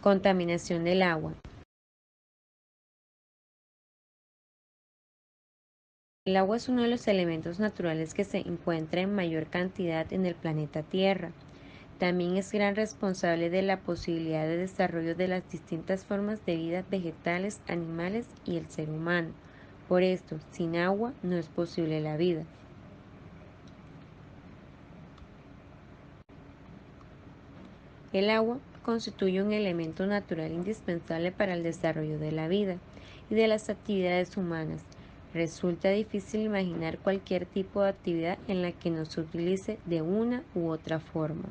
Contaminación del agua. El agua es uno de los elementos naturales que se encuentra en mayor cantidad en el planeta Tierra. También es gran responsable de la posibilidad de desarrollo de las distintas formas de vida vegetales, animales y el ser humano. Por esto, sin agua no es posible la vida. El agua constituye un elemento natural indispensable para el desarrollo de la vida y de las actividades humanas. Resulta difícil imaginar cualquier tipo de actividad en la que no se utilice de una u otra forma.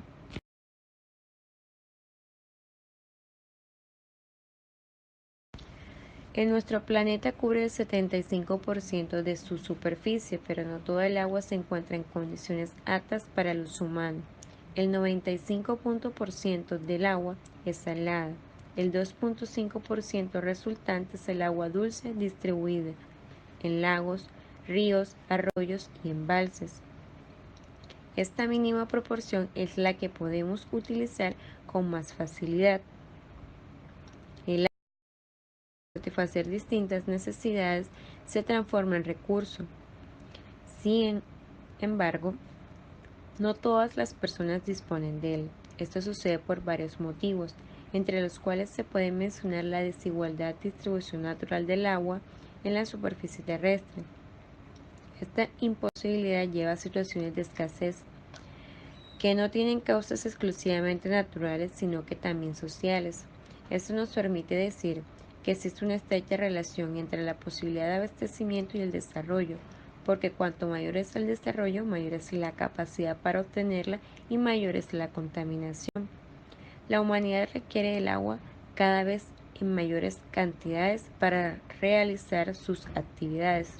En nuestro planeta cubre el 75% de su superficie, pero no toda el agua se encuentra en condiciones aptas para el uso humano. El 95% del agua es salada. El 2,5% resultante es el agua dulce distribuida en lagos, ríos, arroyos y embalses. Esta mínima proporción es la que podemos utilizar con más facilidad. El satisfacer distintas necesidades se transforma en recurso. Sin embargo, no todas las personas disponen de él. Esto sucede por varios motivos, entre los cuales se puede mencionar la desigualdad distribución natural del agua en la superficie terrestre. Esta imposibilidad lleva a situaciones de escasez que no tienen causas exclusivamente naturales, sino que también sociales. Esto nos permite decir que existe una estrecha relación entre la posibilidad de abastecimiento y el desarrollo, porque cuanto mayor es el desarrollo, mayor es la capacidad para obtenerla y mayor es la contaminación. La humanidad requiere el agua cada vez en mayores cantidades para realizar sus actividades.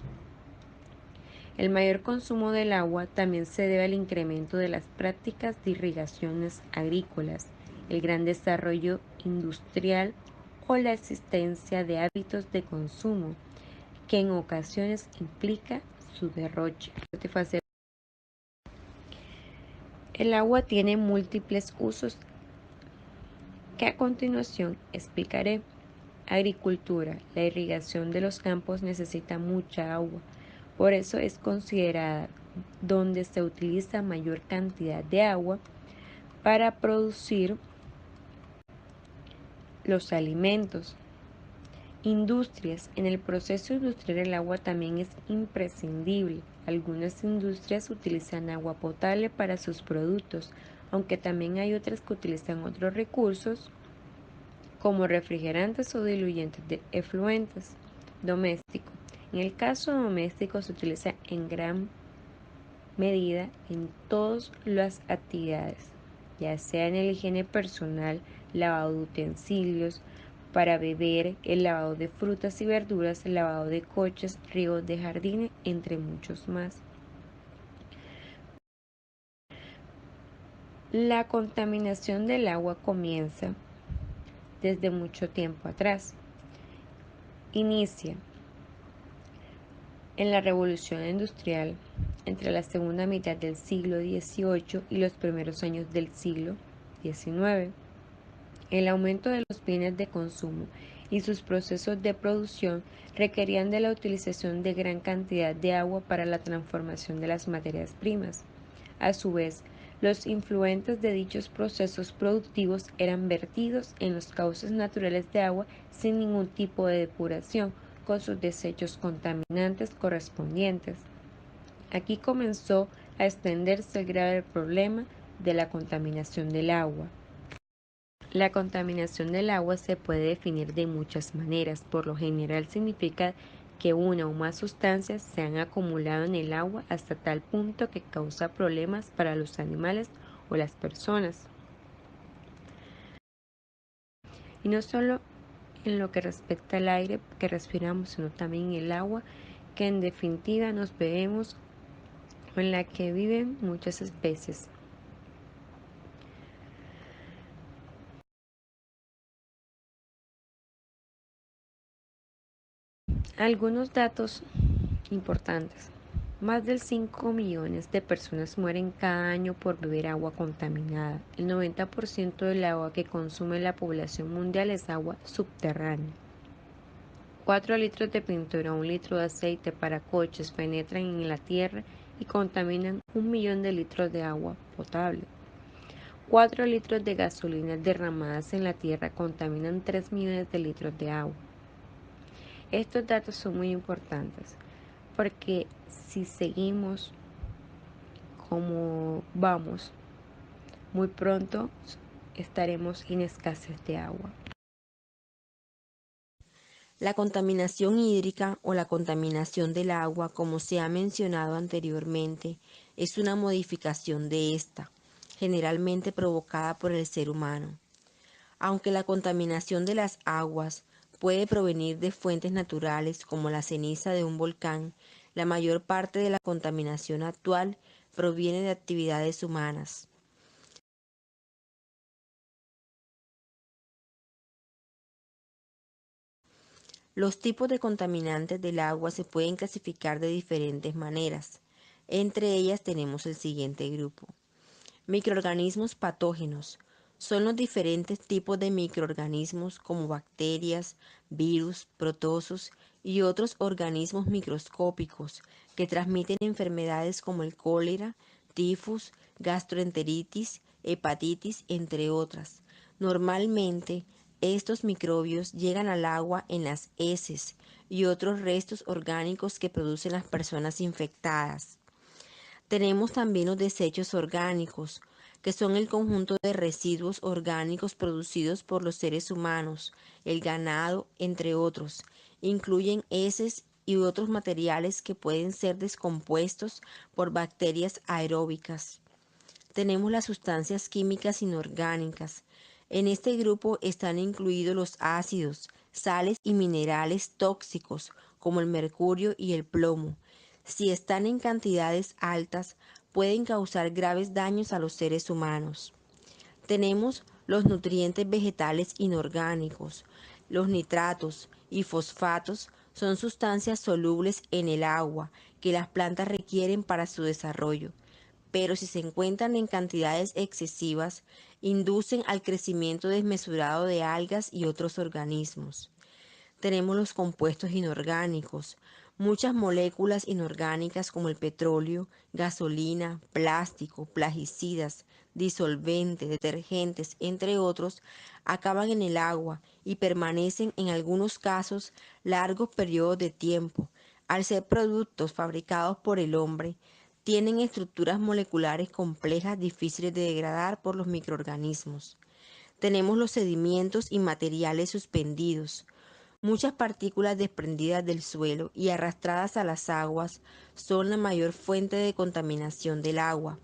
El mayor consumo del agua también se debe al incremento de las prácticas de irrigaciones agrícolas, el gran desarrollo industrial o la existencia de hábitos de consumo que en ocasiones implica su derroche. El agua tiene múltiples usos que a continuación explicaré. Agricultura. La irrigación de los campos necesita mucha agua, por eso es considerada donde se utiliza mayor cantidad de agua para producir los alimentos. Industrias. En el proceso industrial el agua también es imprescindible. Algunas industrias utilizan agua potable para sus productos, aunque también hay otras que utilizan otros recursos como refrigerantes o diluyentes de efluentes. Doméstico. En el caso doméstico se utiliza en gran medida en todas las actividades, ya sea en el higiene personal, lavado de utensilios para beber, el lavado de frutas y verduras, el lavado de coches, riegos de jardines, entre muchos más. La contaminación del agua comienza desde mucho tiempo atrás. Inicia en la Revolución Industrial entre la segunda mitad del siglo XVIII y los primeros años del siglo XIX. El aumento de los bienes de consumo y sus procesos de producción requerían de la utilización de gran cantidad de agua para la transformación de las materias primas. A su vez, los influentes de dichos procesos productivos eran vertidos en los cauces naturales de agua sin ningún tipo de depuración, con sus desechos contaminantes correspondientes. Aquí comenzó a extenderse el grave problema de la contaminación del agua. La contaminación del agua se puede definir de muchas maneras. Por lo general significa que una o más sustancias se han acumulado en el agua hasta tal punto que causa problemas para los animales o las personas. Y no solo en lo que respecta al aire que respiramos, sino también el agua que en definitiva nos bebemos o en la que viven muchas especies. Algunos datos importantes. Más de 5 millones de personas mueren cada año por beber agua contaminada. El 90% del agua que consume la población mundial es agua subterránea. 4 litros de pintura o 1 litro de aceite para coches penetran en la tierra y contaminan 1 millón de litros de agua potable. 4 litros de gasolina derramadas en la tierra contaminan 3 millones de litros de agua. Estos datos son muy importantes porque si seguimos como vamos, muy pronto estaremos en escasez de agua. La contaminación hídrica o la contaminación del agua, como se ha mencionado anteriormente, es una modificación de esta, generalmente provocada por el ser humano. Aunque la contaminación de las aguas puede provenir de fuentes naturales como la ceniza de un volcán, la mayor parte de la contaminación actual proviene de actividades humanas. Los tipos de contaminantes del agua se pueden clasificar de diferentes maneras. Entre ellas tenemos el siguiente grupo. Microorganismos patógenos. Son los diferentes tipos de microorganismos como bacterias, virus, protozoos y otros organismos microscópicos que transmiten enfermedades como el cólera, tifus, gastroenteritis, hepatitis, entre otras. Normalmente, estos microbios llegan al agua en las heces y otros restos orgánicos que producen las personas infectadas. Tenemos también los desechos orgánicos, que son el conjunto de residuos orgánicos producidos por los seres humanos, el ganado, entre otros. Incluyen heces y otros materiales que pueden ser descompuestos por bacterias aeróbicas. Tenemos las sustancias químicas inorgánicas. En este grupo están incluidos los ácidos, sales y minerales tóxicos como el mercurio y el plomo. Si están en cantidades altas, pueden causar graves daños a los seres humanos. Tenemos los nutrientes vegetales inorgánicos. Los nitratos y fosfatos son sustancias solubles en el agua que las plantas requieren para su desarrollo, pero si se encuentran en cantidades excesivas, inducen al crecimiento desmesurado de algas y otros organismos. Tenemos los compuestos inorgánicos, muchas moléculas inorgánicas como el petróleo, gasolina, plástico, plaguicidas, disolventes, detergentes, entre otros, acaban en el agua y permanecen en algunos casos largos periodos de tiempo. Al ser productos fabricados por el hombre, tienen estructuras moleculares complejas difíciles de degradar por los microorganismos. Tenemos los sedimentos y materiales suspendidos. Muchas partículas desprendidas del suelo y arrastradas a las aguas son la mayor fuente de contaminación del agua.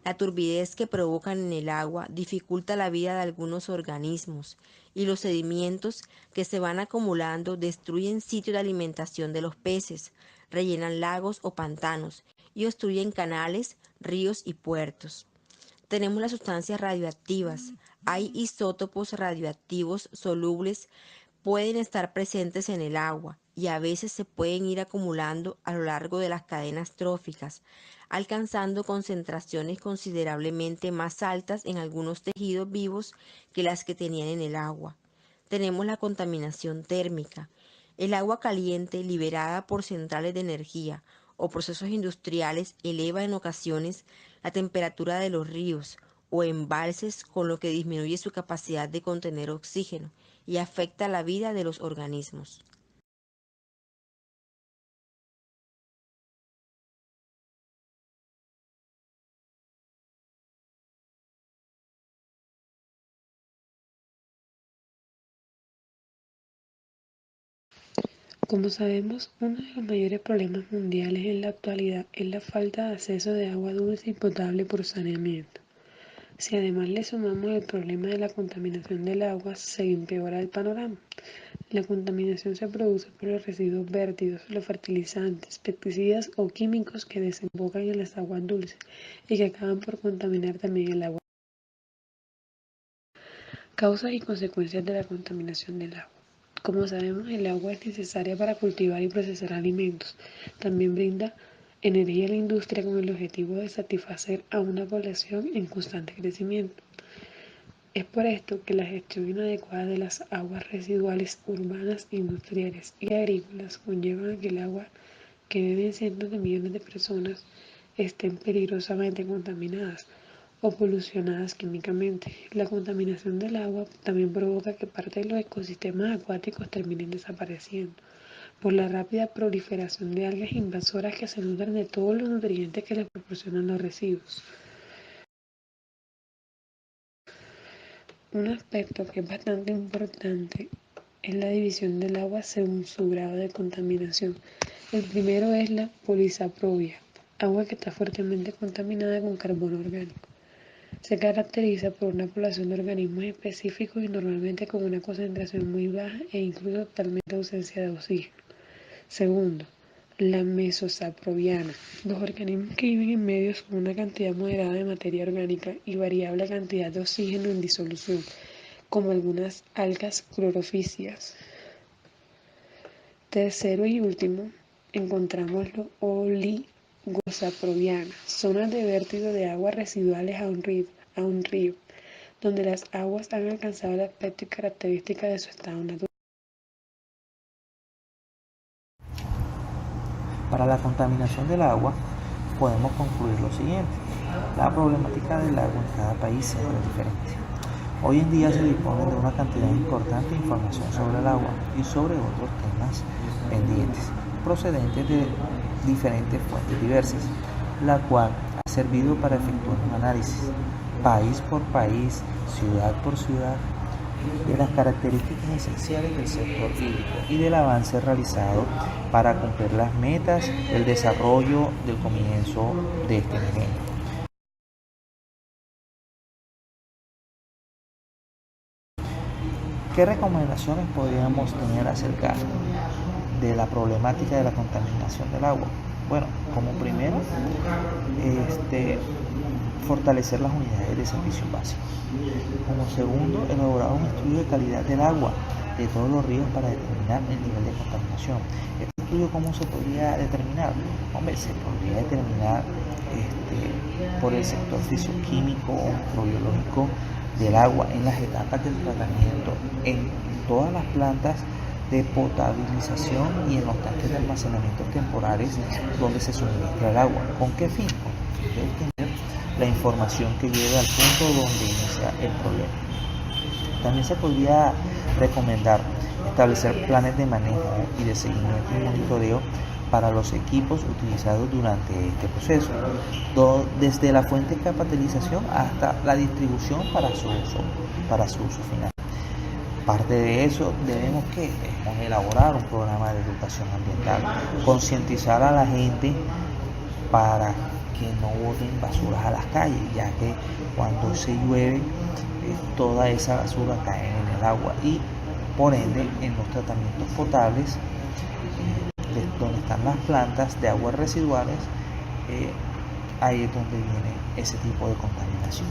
La turbidez que provocan en el agua dificulta la vida de algunos organismos y los sedimentos que se van acumulando destruyen sitios de alimentación de los peces, rellenan lagos o pantanos y obstruyen canales, ríos y puertos. Tenemos las sustancias radioactivas. Hay isótopos radioactivos solubles, pueden estar presentes en el agua y a veces se pueden ir acumulando a lo largo de las cadenas tróficas, alcanzando concentraciones considerablemente más altas en algunos tejidos vivos que las que tenían en el agua. Tenemos la contaminación térmica. El agua caliente liberada por centrales de energía o procesos industriales eleva en ocasiones la temperatura de los ríos o embalses, con lo que disminuye su capacidad de contener oxígeno y afecta la vida de los organismos. Como sabemos, uno de los mayores problemas mundiales en la actualidad es la falta de acceso de agua dulce y potable por saneamiento. Si además le sumamos el problema de la contaminación del agua, se empeora el panorama. La contaminación se produce por los residuos vértidos, los fertilizantes, pesticidas o químicos que desembocan en las aguas dulces y que acaban por contaminar también el agua. Causas y consecuencias de la contaminación del agua. Como sabemos, el agua es necesaria para cultivar y procesar alimentos. También brinda energía a la industria con el objetivo de satisfacer a una población en constante crecimiento. Es por esto que la gestión inadecuada de las aguas residuales urbanas, industriales y agrícolas conlleva a que el agua que beben cientos de millones de personas estén peligrosamente contaminadas o polucionadas químicamente. La contaminación del agua también provoca que parte de los ecosistemas acuáticos terminen desapareciendo por la rápida proliferación de algas invasoras que se nutren de todos los nutrientes que les proporcionan los residuos. Un aspecto que es bastante importante es la división del agua según su grado de contaminación. El primero es la polisaprobia, agua que está fuertemente contaminada con carbono orgánico. Se caracteriza por una población de organismos específicos y normalmente con una concentración muy baja e incluso totalmente ausencia de oxígeno. Segundo, la mesosaprobiana, los organismos que viven en medios con una cantidad moderada de materia orgánica y variable cantidad de oxígeno en disolución, como algunas algas clorofícias. Tercero y último, encontramos los oligosaprobianas, zonas de vértido de aguas residuales a un río, donde las aguas han alcanzado el aspecto y características de su estado natural. Para la contaminación del agua, podemos concluir lo siguiente. La problemática del agua en cada país siempre es diferente. Hoy en día se dispone de una cantidad importante de información sobre el agua y sobre otros temas pendientes, procedentes de diferentes fuentes diversas, la cual ha servido para efectuar un análisis, país por país, ciudad por ciudad, de las características esenciales del sector hídrico y del avance realizado para cumplir las metas del desarrollo del comienzo de este milenio. ¿Qué recomendaciones podríamos tener acerca de la problemática de la contaminación del agua? Bueno, como primero, fortalecer las unidades de servicio básico. Como segundo, elaborar un estudio de calidad del agua de todos los ríos para determinar el nivel de contaminación. ¿Este estudio cómo se podría determinar? Hombre, se podría determinar por el sector fisioquímico o microbiológico del agua en las etapas del tratamiento, en todas las plantas de potabilización y en los tanques de almacenamiento temporales donde se suministra el agua. ¿Con qué fin? Con el fin de obtener la información que lleve al punto donde inicia el problema. También se podría recomendar establecer planes de manejo y de seguimiento y monitoreo para los equipos utilizados durante este proceso, desde la fuente de capitalización hasta la distribución para su uso final. Parte de eso debemos elaborar un programa de educación ambiental, concientizar a la gente para que no boten basuras a las calles, ya que cuando se llueve toda esa basura cae en el agua y por ende en los tratamientos potables donde están las plantas de aguas residuales, ahí es donde viene ese tipo de contaminación.